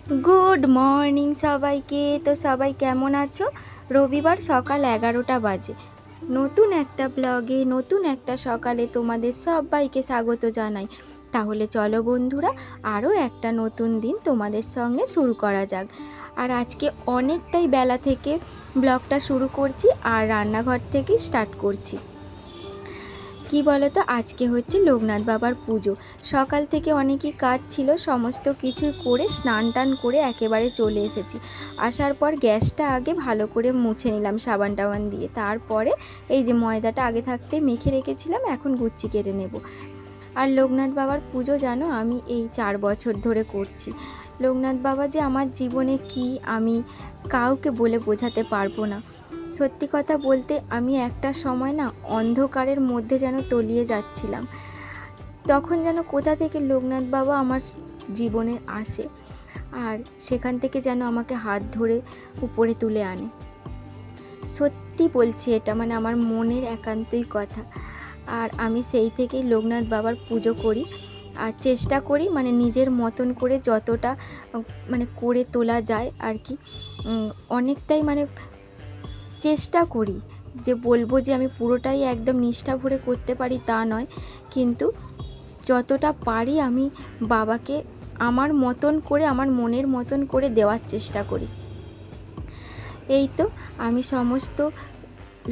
Good morning সবাইকে। তো সবাই কেমন আছো? রবিবার সকাল 11টা বাজে। নতুন একটা ব্লগে নতুন একটা সকালে তোমাদের সবাইকে স্বাগত জানাই। তাহলে চলো বন্ধুরা, আরও একটা নতুন দিন তোমাদের সঙ্গে শুরু করা যাক। আর আজকে অনেকটাই বেলা থেকে ব্লগটা শুরু করছি আর রান্নাঘর থেকেই স্টার্ট করছি। কি বলো তো, আজকে হচ্ছে লোকনাথ বাবার পুজো। সকাল থেকে অনেকই কাজ ছিল, সমস্ত কিছু করে স্নান টান করে একেবারে চলে এসেছি। আসার পর গ্যাসটা আগে ভালো করে মুছে নিলাম সাবান টাবান দিয়ে। তারপরে এই যে ময়দাটা আগে থাকতে মেখে রেখেছিলাম, এখন গুচ্ছি কেটে নেব। আর লোকনাথ বাবার পুজো জানো আমি এই 4 বছর ধরে করছি। লোকনাথ বাবা যে আমার জীবনে কি, আমি কাউকে বলে বোঝাতে পারবো না। সত্যি কথা বলতে আমি একটা সময় না অন্ধকারের মধ্যে যেন তলিয়ে যাচ্ছিলাম। তখন যেন কোথা থেকে লোকনাথ বাবা আমার জীবনে আসে আর সেখান থেকে যেন আমাকে হাত ধরে উপরে তুলে আনে। সত্যি বলছি, এটা মানে আমার মনের একান্তই কথা। আর আমি সেই থেকেই লোকনাথ বাবার পুজো করি আর চেষ্টা করি মানে নিজের মতন করে যতটা মানে করে তোলা যায় আর কি। অনেকটাই মানে চেষ্টা করি, যে বলবো যে আমি পুরোটাই একদম নিষ্ঠা ভরে করতে পারি তা নয়, কিন্তু যতটা পারি আমি বাবাকে আমার মতন করে, আমার মনের মতন করে দেওয়ার চেষ্টা করি। এই তো আমি সমস্ত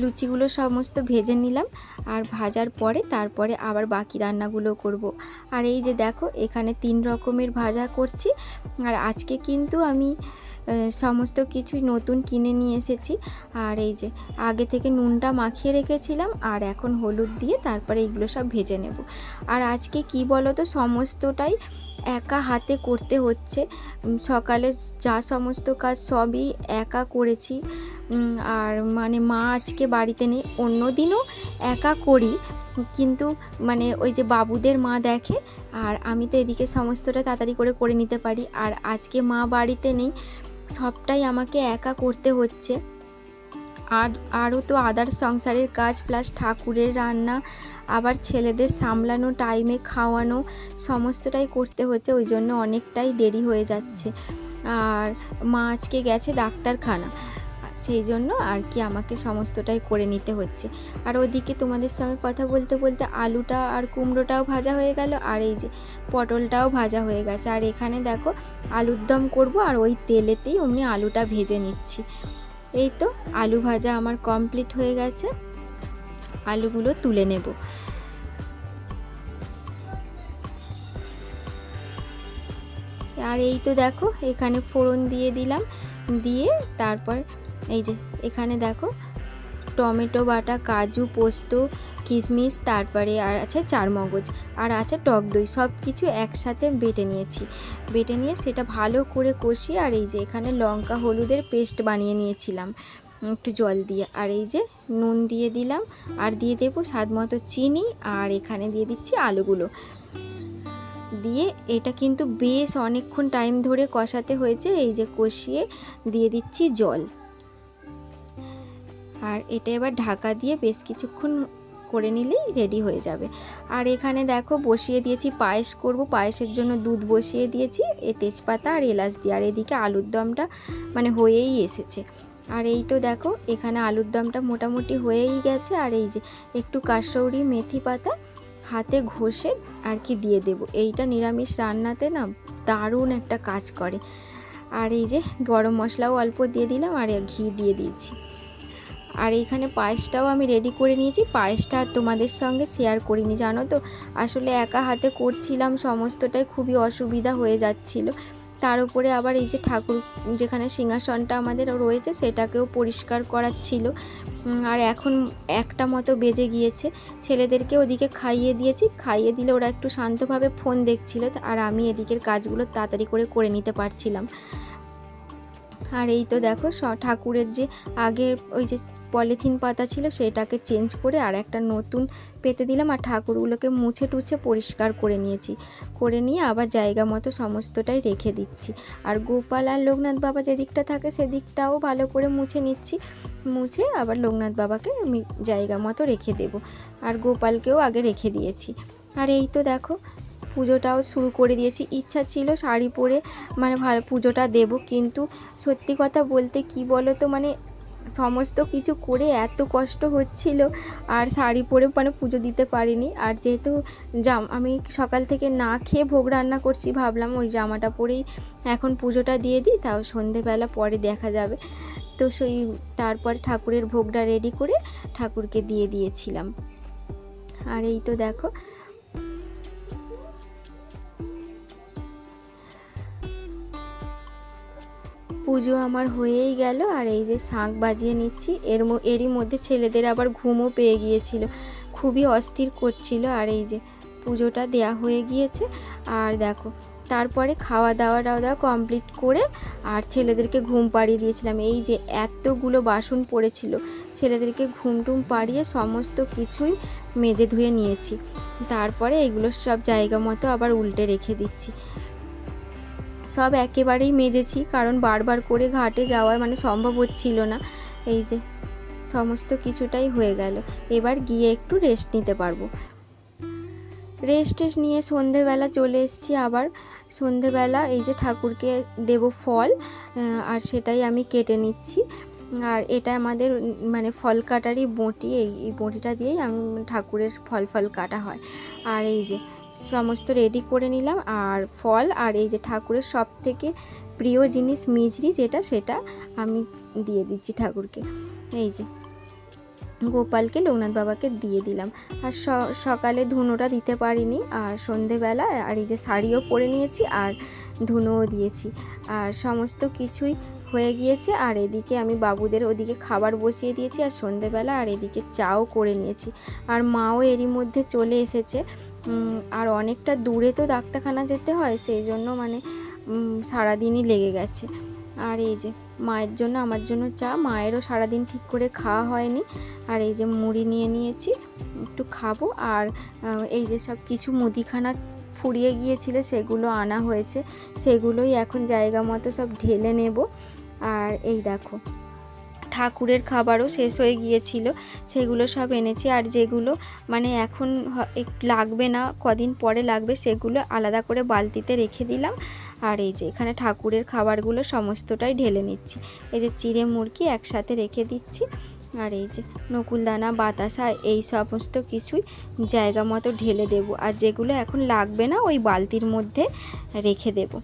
লুচিগুলো সমস্ত ভেজে নিলাম আর ভাজার পরে তারপরে আবার বাকি রান্নাগুলো করব। আর এই যে দেখো এখানে 3 রকমের ভাজা করছি। আর আজকে কিন্তু আমি সমস্ত কিছুই নতুন কিনে নিয়ে এসেছি। আর এই যে আগে থেকে নুনটা মাখিয়ে রেখেছিলাম আর এখন হলুদ দিয়ে তারপরে এইগুলো সব ভেজে নেব। আর আজকে কি বলো তো, সমস্তটাই একা হাতে করতে হচ্ছে। সকালে যা সমস্ত কাজ সবই একা করেছি। আর মানে মা আজকে বাড়িতে নেই, অন্য দিনও একা করি, কিন্তু মানে ওই যে বাবুদের মা দেখে আর আমি তো এদিকে সমস্তটা তাড়াতাড়ি করে নিতে পারি। আর আজকে মা বাড়িতে নেই, সবটাই আমাকে একা করতে হচ্ছে। আর আরও তো আদার্স সংসারের কাজ প্লাস ঠাকুরের রান্না, আবার ছেলেদের সামলানো, টাইমে খাওয়ানো, সমস্তটাই করতে হচ্ছে। ওই জন্য অনেকটাই দেরি হয়ে যাচ্ছে। আর মা আজকে গেছে ডাক্তারখানা, সেই জন্য আর কি আমাকে সমস্তটাই করে নিতে হচ্ছে। আর ওদিকে তোমাদের সঙ্গে কথা বলতে বলতে আলুটা আর কুমড়োটাও ভাজা হয়ে গেল, আর এই যে পটলটাও ভাজা হয়ে গেছে। আর এখানে দেখো আলুর দম করব আর ওই তেলেতেই অমনি আলুটা ভেজে নিচ্ছি। এই তো আলু ভাজা আমার কমপ্লিট হয়ে গেছে, আলুগুলো তুলে নেব। আর এই তো দেখো এখানে ফোড়ন দিয়ে দিলাম, দিয়ে তারপর এই যে এখানে দেখো টমেটো বাটা, কাজু, পোস্ত, কিশমিশ, তারপরে আর আছে চারমগজ, আর আছে টক দই, সব কিছু একসাথে বেটে নিয়েছি। বেটে নিয়ে সেটা ভালো করে কষিয়ে, আর এই যে এখানে লঙ্কা হলুদের পেস্ট বানিয়ে নিয়েছিলাম একটু জল দিয়ে। আর এই যে নুন দিয়ে দিলাম আর দিয়ে দেবো স্বাদ মতো চিনি, আর এখানে দিয়ে দিচ্ছি আলুগুলো দিয়ে। এটা কিন্তু বেশ অনেকক্ষণ টাইম ধরে কষাতে হয়েছে। এই যে কষিয়ে দিয়ে দিচ্ছি জল, আর এটা এবার ঢাকা দিয়ে বেশ কিছুক্ষণ করে নিলেই রেডি হয়ে যাবে। আর এখানে দেখো বসিয়ে দিয়েছি পায়েস করব, পায়েসের জন্য দুধ বসিয়ে দিয়েছি এ তেজপাতা আর এলাচ দিয়ে। আর এদিকে আলুর দমটা মানে হয়েই এসেছে। আর এই তো দেখো এখানে আলুর দমটা মোটামুটি হয়েই গেছে। আর এই যে একটু কাসৌরি মেথি পাতা হাতে ঘষে আর কি দিয়ে দেব। এইটা নিরামিষ রান্নাতে না দারুণ একটা কাজ করে। আর এই যে গরম মশলাও অল্প দিয়ে দিলাম আর ঘি দিয়ে দিয়েছি। আর এইখানে পায়েসটাও আমি রেডি করে নিয়েছি। পায়েসটা তোমাদের সঙ্গে শেয়ার করিনি, জানো তো আসলে একা হাতে করছিলাম, সমস্তটাই খুবই অসুবিধা হয়ে যাচ্ছিল। তার উপরে আবার এই যে ঠাকুর যেখানে সিংহাসনটা আমাদের রয়েছে সেটাকেও পরিষ্কার করার ছিল। আর এখন 1টা মতো বেজে গিয়েছে। ছেলেদেরকে ওদিকে খাইয়ে দিয়েছি, খাইয়ে দিলে ওরা একটু শান্তভাবে ফোন দেখছিল, আর আমি এদিকের কাজগুলো তাড়াতাড়ি করে নিতে পারছিলাম। আর এই তো দেখো ঠাকুরের যে আগের ওই যে পলিথিন পাতা ছিল সেটাকে চেঞ্জ করে আর একটা নতুন পেতে দিলাম, আর ঠাকুরগুলোকে মুছে টুছে পরিষ্কার করে নিয়েছি। করে নিয়ে আবার জায়গা মতো সমস্তটাই রেখে দিচ্ছি। আর গোপাল আর লোকনাথ বাবা যেদিকটা থাকে সেদিকটাও ভালো করে মুছে নিচ্ছি। মুছে আবার লোকনাথ বাবাকে আমি জায়গা মতো রেখে দেব, আর গোপালকেও আগে রেখে দিয়েছি। আর এই তো দেখো পুজোটাও শুরু করে দিয়েছি। ইচ্ছা ছিল শাড়ি পরে মানে ভালো পুজোটা দেব, কিন্তু সত্যি কথা বলতে কি বলো তো, মানে সমস্ত কিছু করে এত কষ্ট হচ্ছিল আর শাড়ি পরে মানে পুজো দিতে পারিনি। আর যেহেতু আমি সকাল থেকে না খেয়ে ভোগ রান্না করছি, ভাবলাম ওই জামাটা পরেই এখন পুজোটা দিয়ে দিই, তাও সন্ধেবেলা পরে দেখা যাবে। তো সেই তারপর ঠাকুরের ভোগটা রেডি করে ঠাকুরকে দিয়ে দিয়েছিলাম। আর এই তো দেখো পুজো আমার হয়েই গেল। আর এই যে শাঁখ বাজিয়ে নিচ্ছি, এরই মধ্যে ছেলেদের আবার ঘুমও পেয়ে গিয়েছিল, খুবই অস্থির করছিল। আর এই যে পুজোটা দেয়া হয়ে গিয়েছে। আর দেখো তারপরে খাওয়া দাওয়া কমপ্লিট করে আর ছেলেদেরকে ঘুম পাড়িয়ে দিয়েছিলাম। এই যে এতগুলো বাসন পড়েছিল, ছেলেদেরকে ঘুমটুম পাড়িয়ে সমস্ত কিছুই মেজে ধুয়ে নিয়েছি। তারপরে এগুলো সব জায়গা মতো আবার উল্টে রেখে দিচ্ছি। সব একেবারেই মেজেছি, কারণ বারবার করে ঘাটে যাওয়া মানে সম্ভব হচ্ছিল না। এই যে সমস্ত কিছুটাই হয়ে গেল, এবার গিয়ে একটু রেস্ট নিতে পারবো। রেস্ট নিয়ে সন্ধেবেলা চলে এসেছি। আবার সন্ধেবেলা এই যে ঠাকুরকে দেব ফল, আর সেটাই আমি কেটে নিচ্ছি। আর এটা আমাদের মানে ফল কাটারই বঁটি, এই বঁটিটা দিয়েই আমি ঠাকুরের ফল কাটা হয়। আর এই যে সমস্ত রেডি করে নিলাম, আর ফল আর এই যে ঠাকুরের সব থেকে প্রিয় জিনিস মিজরি সেটা আমি দিয়ে দিচ্ছি ঠাকুরকে। এই যে গোপালকে লোকনাথ বাবাকে দিয়ে দিলাম। আর সকালে ধুনোটা দিতে পারিনি, আর সন্ধেবেলা আর এই যে শাড়িও পরে নিয়েছি আর ধুনোও দিয়েছি, আর সমস্ত কিছুই হয়ে গিয়েছে। আর এদিকে আমি বাবুদের ওদিকে খাবার বসিয়ে দিয়েছি, আর সন্ধেবেলা আর এদিকে চাও করে নিয়েছি। আর মাও এরই মধ্যে চলে এসেছে। আর অনেকটা দূরে তো ডাক্তারখানা যেতে হয়, সেই জন্য মানে সারাদিনই লেগে গেছে। আর এই যে মায়ের জন্য আমার জন্য চা, মায়েরও সারাদিন ঠিক করে খাওয়া হয়নি। আর এই যে মুড়ি নিয়ে নিয়েছি, একটু খাবো। আর এই যে সব কিছু মুদিখানা ফুরিয়ে গিয়েছিল সেগুলো আনা হয়েছে, সেগুলোই এখন জায়গা মতো সব ঢেলে নেব। আর এই দেখো ঠাকুরের খাবারও শেষ হয়ে গিয়েছিল, সেগুলো সব এনেছি। আর যেগুলো মানে এখন লাগবে না, কদিন পরে লাগবে, সেগুলো আলাদা করে বালতিতে রেখে দিলাম। আর এই যে এখানে ঠাকুরের খাবারগুলো সমস্তটাই ঢেলে নিচ্ছি। এই যে চিড়ে মুরগি একসাথে রেখে দিচ্ছি। আর এই যে নকুলদানা বাতাসা এই সমস্ত কিছুই জায়গা মতো ঢেলে দেব। আর যেগুলো এখন লাগবে না ওই বালতির মধ্যে রেখে দেব।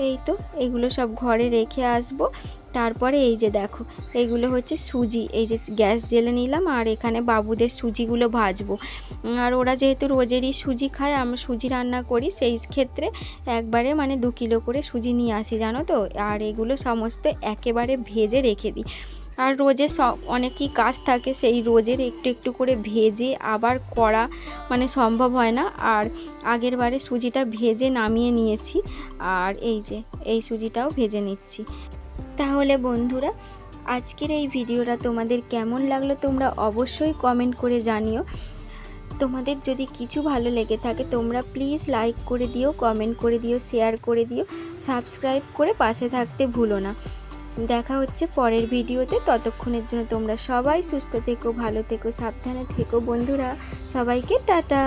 এই তো এগুলো সব ঘরে রেখে আসবো। তারপরে এই যে দেখো এইগুলো হচ্ছে সুজি, এই যে গ্যাস জ্বেলে নিলাম। আর এখানে বাবুদের সুজিগুলো ভাজবো। আর ওরা যেহেতু রোজেরই সুজি খায়, আমরা সুজি রান্না করি, সেই ক্ষেত্রে একবারে মানে 2 কিলো করে সুজি নিয়ে আসি জানো তো। আর এগুলো সমস্ত একেবারে ভেজে রেখে দিই। আর রোজে অনেকই কাজ থাকে, সেই রোজের একটু একটু করে ভেজে আবার করা মানে সম্ভব হয় না। আর আগের বারে সুজিটা ভেজে নামিয়ে নিয়েছি, আর এই যে এই সুজিটাও ভেজে নিচ্ছি। তাহলে বন্ধুরা আজকের এই ভিডিওটা তোমাদের কেমন লাগলো তোমরা অবশ্যই কমেন্ট করে জানিও। তোমাদের যদি কিছু ভালো লেগে থাকে তোমরা প্লিজ লাইক করে দিও, কমেন্ট করে দিও, শেয়ার করে দিও, সাবস্ক্রাইব করে পাশে থাকতে ভুলো না। দেখা হচ্ছে পরের ভিডিওতে, ততক্ষণের জন্য তোমরা সবাই সুস্থ থেকো, ভালো থেকো, সাবধানে থেকো বন্ধুরা। সবাইকে টাটা।